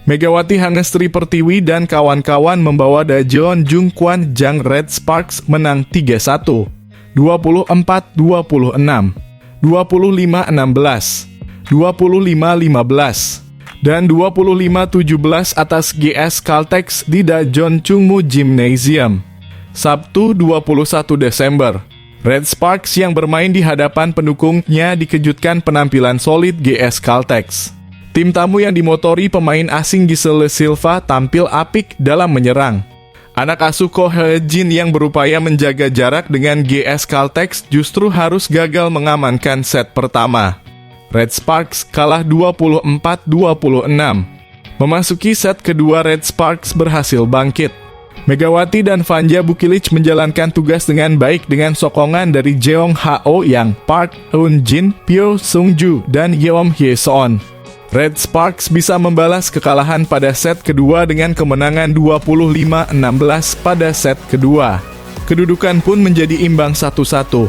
Megawati Hangestri Pertiwi dan kawan-kawan membawa Dajeon Jungkwan Jang Red Sparks menang 3-1, 24-26, 25-16, 25-15, dan 25-17 atas GS Caltex di Dajeon Chungmu Gymnasium. Sabtu 21 Desember, Red Sparks yang bermain di hadapan pendukungnya dikejutkan penampilan solid GS Caltex. Tim tamu yang dimotori pemain asing Giselle Silva tampil apik dalam menyerang. Anak asuh Ko Hye-jin yang berupaya menjaga jarak dengan GS Caltex justru harus gagal mengamankan set pertama. Red Sparks kalah 24-26. Memasuki set kedua, Red Sparks berhasil bangkit. Megawati dan Vanja Bukilic menjalankan tugas dengan baik dengan sokongan dari Jeong Ha-oh Yang, Park Eun-jin, Pyo Sung-ju, dan Yeom Hye-seon. Red Sparks bisa membalas kekalahan pada set kedua dengan kemenangan 25-16 pada set kedua. Kedudukan pun menjadi imbang 1-1.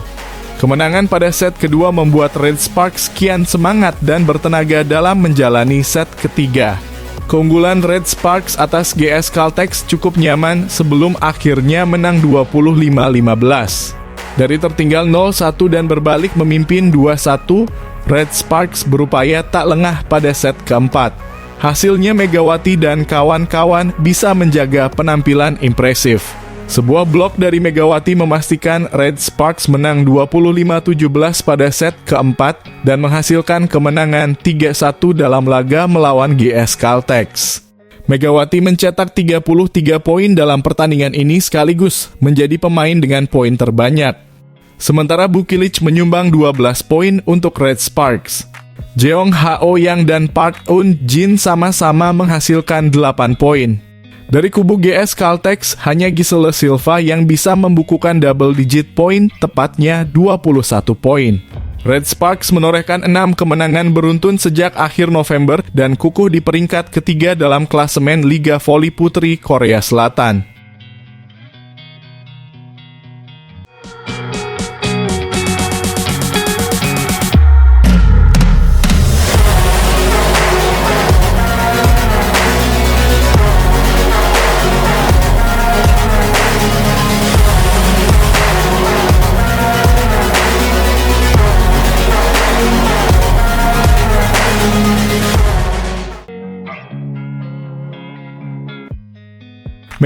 Kemenangan pada set kedua membuat Red Sparks kian semangat dan bertenaga dalam menjalani set ketiga. Keunggulan Red Sparks atas GS Caltex cukup nyaman sebelum akhirnya menang 25-15. Dari tertinggal 0-1 dan berbalik memimpin 2-1, Red Sparks berupaya tak lengah pada set keempat. Hasilnya Megawati dan kawan-kawan bisa menjaga penampilan impresif. Sebuah blok dari Megawati memastikan Red Sparks menang 25-17 pada set keempat dan menghasilkan kemenangan 3-1 dalam laga melawan GS Caltex. Megawati mencetak 33 poin dalam pertandingan ini sekaligus menjadi pemain dengan poin terbanyak. Sementara Bukilic menyumbang 12 poin untuk Red Sparks. Jeong Ha-oh Yang dan Park Eun-jin sama-sama menghasilkan 8 poin. Dari kubu GS Caltex, hanya Giselle Silva yang bisa membukukan double digit poin, tepatnya 21 poin. Red Sparks menorehkan 6 kemenangan beruntun sejak akhir November dan kukuh di peringkat ketiga dalam klasemen Liga Voli Putri Korea Selatan.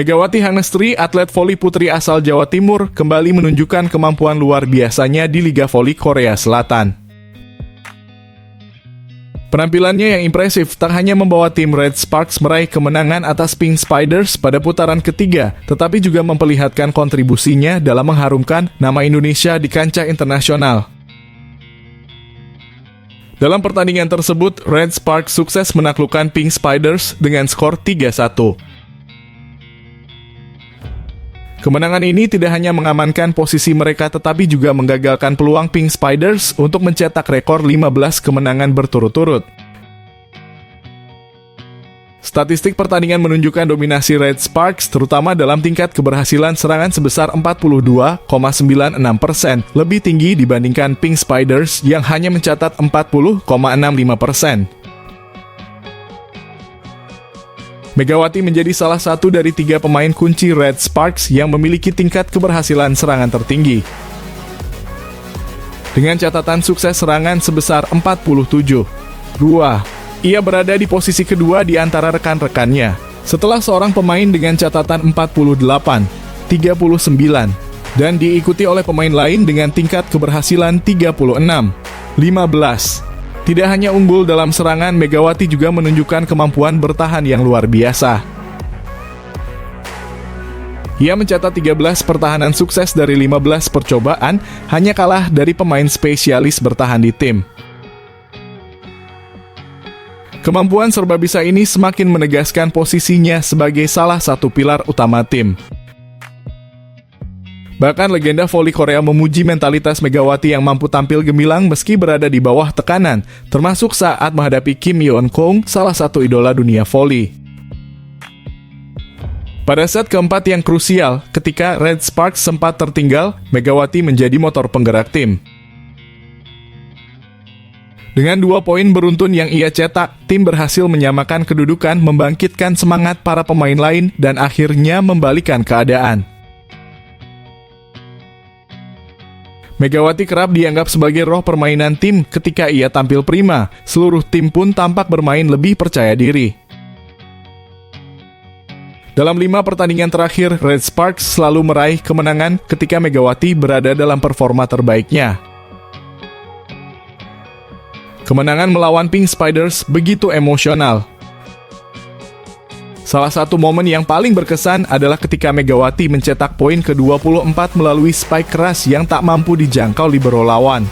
Megawati Hangestri, atlet voli putri asal Jawa Timur, kembali menunjukkan kemampuan luar biasanya di Liga Voli Korea Selatan. Penampilannya yang impresif tak hanya membawa tim Red Sparks meraih kemenangan atas Pink Spiders pada putaran ketiga, tetapi juga memperlihatkan kontribusinya dalam mengharumkan nama Indonesia di kancah internasional. Dalam pertandingan tersebut, Red Sparks sukses menaklukkan Pink Spiders dengan skor 3-1. Kemenangan ini tidak hanya mengamankan posisi mereka tetapi juga menggagalkan peluang Pink Spiders untuk mencetak rekor 15 kemenangan berturut-turut. Statistik pertandingan menunjukkan dominasi Red Sparks terutama dalam tingkat keberhasilan serangan sebesar 42,96%, lebih tinggi dibandingkan Pink Spiders yang hanya mencatat 40,65%. Megawati menjadi salah satu dari 3 pemain kunci Red Sparks yang memiliki tingkat keberhasilan serangan tertinggi. Dengan catatan sukses serangan sebesar 47-2, ia berada di posisi kedua di antara rekan-rekannya, setelah seorang pemain dengan catatan 48, 39, dan diikuti oleh pemain lain dengan tingkat keberhasilan 36, 15. Tidak hanya unggul dalam serangan, Megawati juga menunjukkan kemampuan bertahan yang luar biasa. Ia mencatat 13 pertahanan sukses dari 15 percobaan, hanya kalah dari pemain spesialis bertahan di tim. Kemampuan serba bisa ini semakin menegaskan posisinya sebagai salah satu pilar utama tim. Bahkan legenda voli Korea memuji mentalitas Megawati yang mampu tampil gemilang meski berada di bawah tekanan, termasuk saat menghadapi Kim Yeon-kong, salah satu idola dunia voli. Pada set keempat yang krusial, ketika Red Sparks sempat tertinggal, Megawati menjadi motor penggerak tim. Dengan 2 poin beruntun yang ia cetak, tim berhasil menyamakan kedudukan, membangkitkan semangat para pemain lain, dan akhirnya membalikan keadaan. Megawati kerap dianggap sebagai roh permainan tim ketika ia tampil prima. Seluruh tim pun tampak bermain lebih percaya diri. Dalam 5 pertandingan terakhir, Red Sparks selalu meraih kemenangan ketika Megawati berada dalam performa terbaiknya. Kemenangan melawan Pink Spiders begitu emosional. Salah satu momen yang paling berkesan adalah ketika Megawati mencetak poin ke-24 melalui spike keras yang tak mampu dijangkau libero lawan.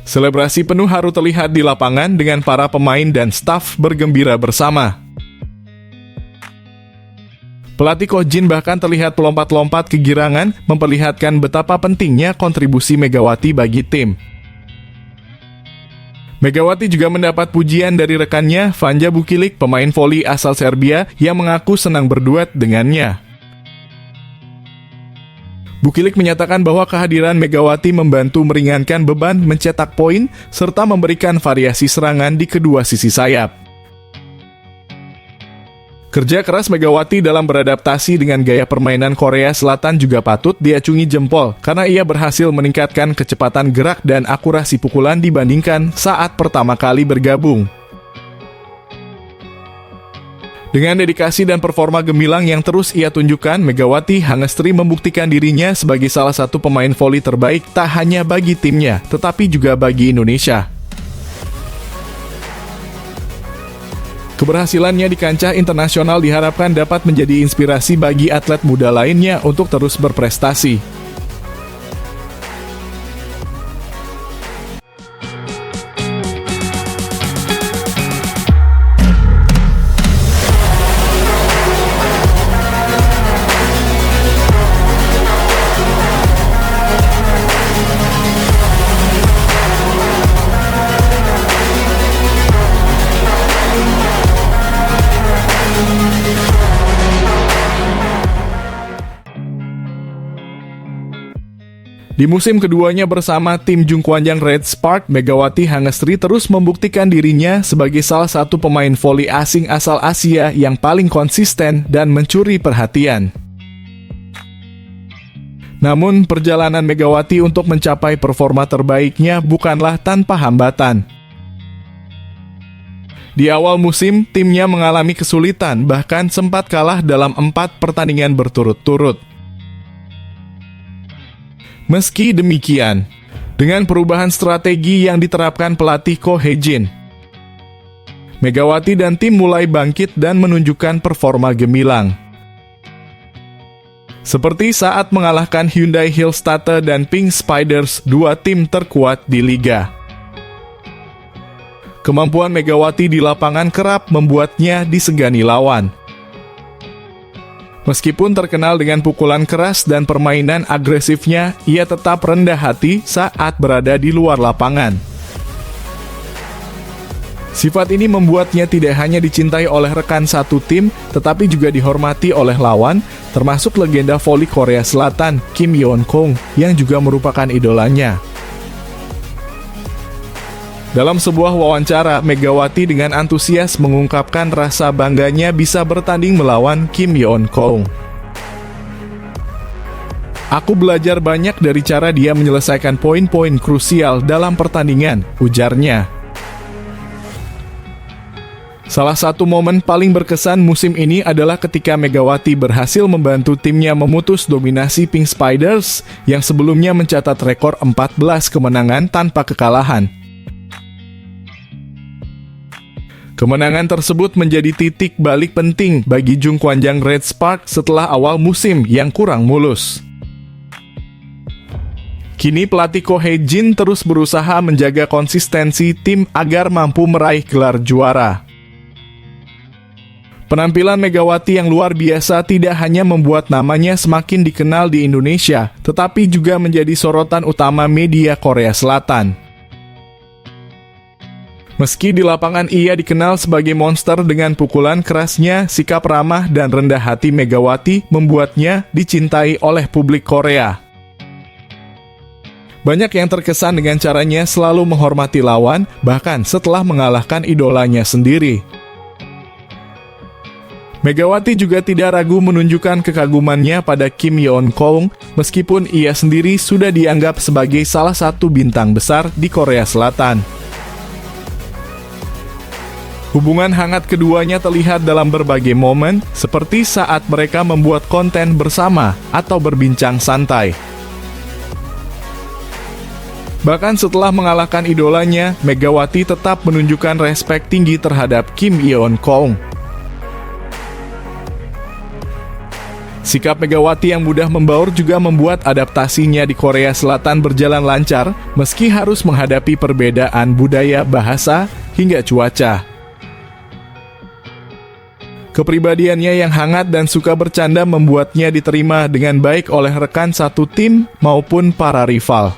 Selebrasi penuh haru terlihat di lapangan dengan para pemain dan staf bergembira bersama. Pelatih Ko Jin bahkan terlihat melompat-lompat kegirangan, memperlihatkan betapa pentingnya kontribusi Megawati bagi tim. Megawati juga mendapat pujian dari rekannya, Vanja Bukilic, pemain voli asal Serbia, yang mengaku senang berduet dengannya. Bukilic menyatakan bahwa kehadiran Megawati membantu meringankan beban mencetak poin, serta memberikan variasi serangan di kedua sisi sayap. Kerja keras Megawati dalam beradaptasi dengan gaya permainan Korea Selatan juga patut diacungi jempol, karena ia berhasil meningkatkan kecepatan gerak dan akurasi pukulan dibandingkan saat pertama kali bergabung. Dengan dedikasi dan performa gemilang yang terus ia tunjukkan, Megawati Hangestri membuktikan dirinya sebagai salah satu pemain voli terbaik tak hanya bagi timnya, tetapi juga bagi Indonesia. Keberhasilannya di kancah internasional diharapkan dapat menjadi inspirasi bagi atlet muda lainnya untuk terus berprestasi. Di musim keduanya bersama tim Jungkwanjang Red Spark, Megawati Hangestri terus membuktikan dirinya sebagai salah satu pemain voli asing asal Asia yang paling konsisten dan mencuri perhatian. Namun, perjalanan Megawati untuk mencapai performa terbaiknya bukanlah tanpa hambatan. Di awal musim, timnya mengalami kesulitan, bahkan sempat kalah dalam 4 pertandingan berturut-turut. Meski demikian, dengan perubahan strategi yang diterapkan pelatih Ko Hye-jin, Megawati dan tim mulai bangkit dan menunjukkan performa gemilang. Seperti saat mengalahkan Hyundai Hillstatte dan Pink Spiders, 2 tim terkuat di liga. Kemampuan Megawati di lapangan kerap membuatnya disegani lawan. Meskipun terkenal dengan pukulan keras dan permainan agresifnya, ia tetap rendah hati saat berada di luar lapangan. Sifat ini membuatnya tidak hanya dicintai oleh rekan satu tim, tetapi juga dihormati oleh lawan, termasuk legenda voli Korea Selatan, Kim Yeon-kong, yang juga merupakan idolanya. Dalam sebuah wawancara, Megawati dengan antusias mengungkapkan rasa bangganya bisa bertanding melawan Kim Yeon-kong. "Aku belajar banyak dari cara dia menyelesaikan poin-poin krusial dalam pertandingan," ujarnya. Salah satu momen paling berkesan musim ini adalah ketika Megawati berhasil membantu timnya memutus dominasi Pink Spiders yang sebelumnya mencatat rekor 14 kemenangan tanpa kekalahan. Kemenangan tersebut menjadi titik balik penting bagi Jungkwanjang Red Spark setelah awal musim yang kurang mulus. Kini pelatih Ko Hye-jin terus berusaha menjaga konsistensi tim agar mampu meraih gelar juara. Penampilan Megawati yang luar biasa tidak hanya membuat namanya semakin dikenal di Indonesia, tetapi juga menjadi sorotan utama media Korea Selatan. Meski di lapangan ia dikenal sebagai monster dengan pukulan kerasnya, sikap ramah dan rendah hati Megawati membuatnya dicintai oleh publik Korea. Banyak yang terkesan dengan caranya selalu menghormati lawan, bahkan setelah mengalahkan idolanya sendiri. Megawati juga tidak ragu menunjukkan kekagumannya pada Kim Yeon Kong, meskipun ia sendiri sudah dianggap sebagai salah satu bintang besar di Korea Selatan. Hubungan hangat keduanya terlihat dalam berbagai momen, seperti saat mereka membuat konten bersama atau berbincang santai. Bahkan setelah mengalahkan idolanya, Megawati tetap menunjukkan respek tinggi terhadap Kim Yeon Kong. Sikap Megawati yang mudah membaur juga membuat adaptasinya di Korea Selatan berjalan lancar, meski harus menghadapi perbedaan budaya, bahasa, hingga cuaca. Kepribadiannya yang hangat dan suka bercanda membuatnya diterima dengan baik oleh rekan satu tim maupun para rival.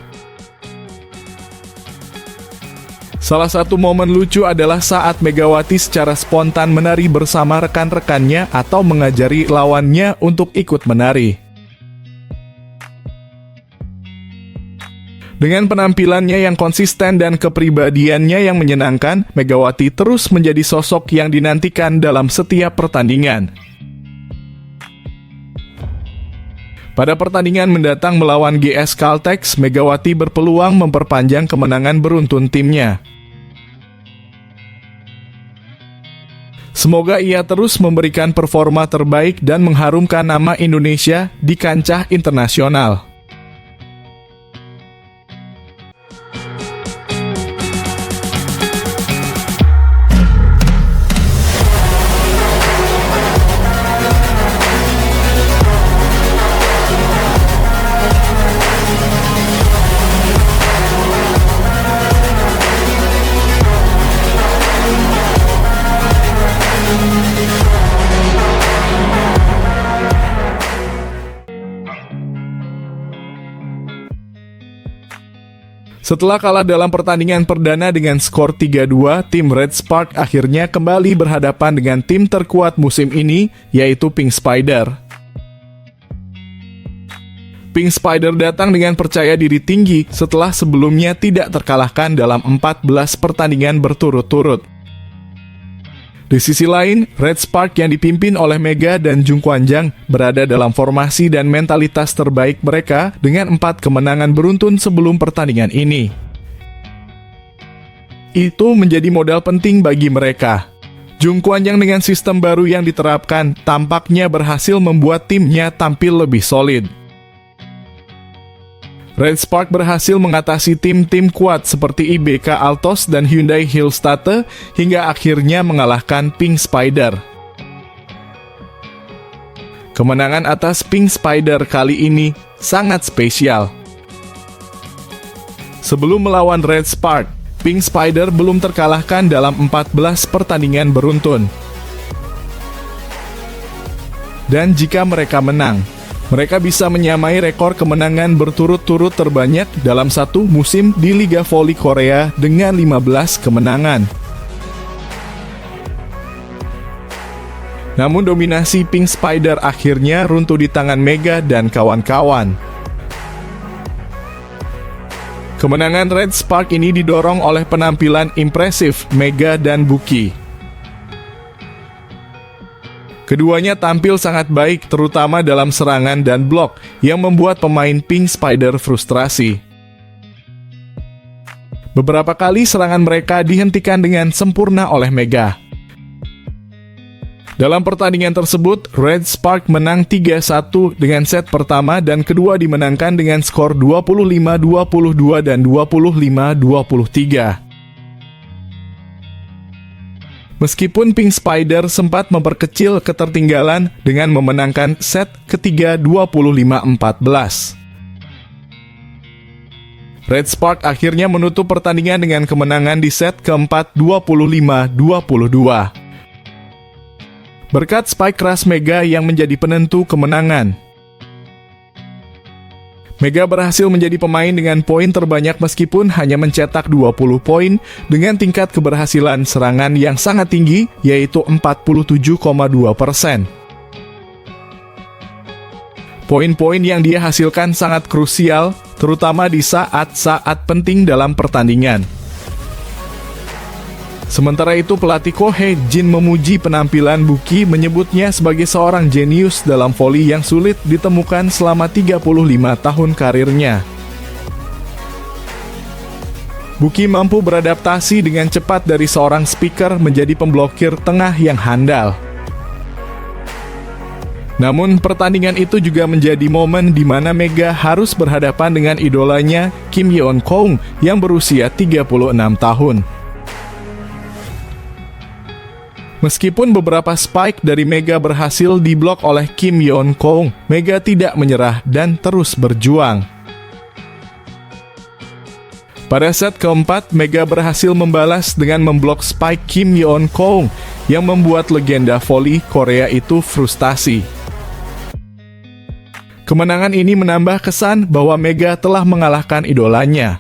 Salah satu momen lucu adalah saat Megawati secara spontan menari bersama rekan-rekannya atau mengajari lawannya untuk ikut menari. Dengan penampilannya yang konsisten dan kepribadiannya yang menyenangkan, Megawati terus menjadi sosok yang dinantikan dalam setiap pertandingan. Pada pertandingan mendatang melawan GS Caltex, Megawati berpeluang memperpanjang kemenangan beruntun timnya. Semoga ia terus memberikan performa terbaik dan mengharumkan nama Indonesia di kancah internasional. Setelah kalah dalam pertandingan perdana dengan skor 3-2, tim Red Spark akhirnya kembali berhadapan dengan tim terkuat musim ini, yaitu Pink Spider. Pink Spider datang dengan percaya diri tinggi setelah sebelumnya tidak terkalahkan dalam 14 pertandingan berturut-turut. Di sisi lain, Red Spark yang dipimpin oleh Mega dan Jung Kwanjang berada dalam formasi dan mentalitas terbaik mereka dengan 4 kemenangan beruntun sebelum pertandingan ini. Itu menjadi modal penting bagi mereka. Jung Kwanjang dengan sistem baru yang diterapkan tampaknya berhasil membuat timnya tampil lebih solid. Red Spark berhasil mengatasi tim-tim kuat seperti IBK Altos dan Hyundai Hillstate hingga akhirnya mengalahkan Pink Spider. Kemenangan atas Pink Spider kali ini sangat spesial. Sebelum melawan Red Spark, Pink Spider belum terkalahkan dalam 14 pertandingan beruntun. Dan jika mereka menang, mereka bisa menyamai rekor kemenangan berturut-turut terbanyak dalam satu musim di Liga Voli Korea dengan 15 kemenangan. Namun dominasi Pink Spider akhirnya runtuh di tangan Mega dan kawan-kawan. Kemenangan Red Spark ini didorong oleh penampilan impresif Mega dan Buki. Keduanya tampil sangat baik terutama dalam serangan dan blok yang membuat pemain Pink Spider frustrasi. Beberapa kali serangan mereka dihentikan dengan sempurna oleh Mega. Dalam pertandingan tersebut, Red Spark menang 3-1 dengan set pertama dan kedua dimenangkan dengan skor 25-22 dan 25-23. Meskipun Pink Spider sempat memperkecil ketertinggalan dengan memenangkan set ketiga 25-14. Red Spark akhirnya menutup pertandingan dengan kemenangan di set keempat 25-22. Berkat spike keras Mega yang menjadi penentu kemenangan. Mega berhasil menjadi pemain dengan poin terbanyak meskipun hanya mencetak 20 poin dengan tingkat keberhasilan serangan yang sangat tinggi yaitu 47,2%. Poin-poin yang dia hasilkan sangat krusial, terutama di saat-saat penting dalam pertandingan. Sementara itu, pelatih Ko Hae-jin memuji penampilan Buki, menyebutnya sebagai seorang jenius dalam voli yang sulit ditemukan selama 35 tahun karirnya. Buki mampu beradaptasi dengan cepat dari seorang speaker menjadi pemblokir tengah yang handal. Namun, pertandingan itu juga menjadi momen di mana Mega harus berhadapan dengan idolanya Kim Yeon-kong yang berusia 36 tahun. Meskipun beberapa spike dari Mega berhasil diblok oleh Kim Yeon-kong, Mega tidak menyerah dan terus berjuang. Pada set keempat, Mega berhasil membalas dengan memblok spike Kim Yeon-kong yang membuat legenda voli Korea itu frustasi. Kemenangan ini menambah kesan bahwa Mega telah mengalahkan idolanya.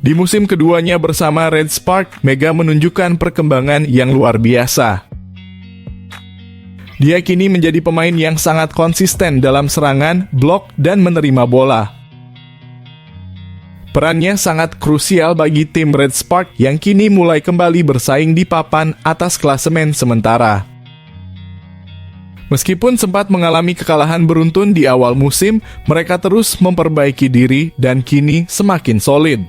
Di musim keduanya bersama Red Spark, Mega menunjukkan perkembangan yang luar biasa. Dia kini menjadi pemain yang sangat konsisten dalam serangan, blok, dan menerima bola. Perannya sangat krusial bagi tim Red Spark yang kini mulai kembali bersaing di papan atas klasemen sementara. Meskipun sempat mengalami kekalahan beruntun di awal musim, mereka terus memperbaiki diri dan kini semakin solid.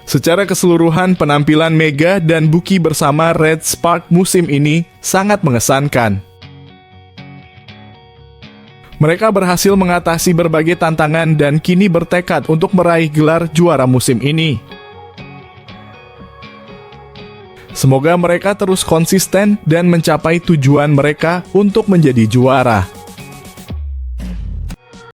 Secara keseluruhan, penampilan Mega dan Buki bersama Red Spark musim ini sangat mengesankan. Mereka berhasil mengatasi berbagai tantangan dan kini bertekad untuk meraih gelar juara musim ini. Semoga mereka terus konsisten dan mencapai tujuan mereka untuk menjadi juara.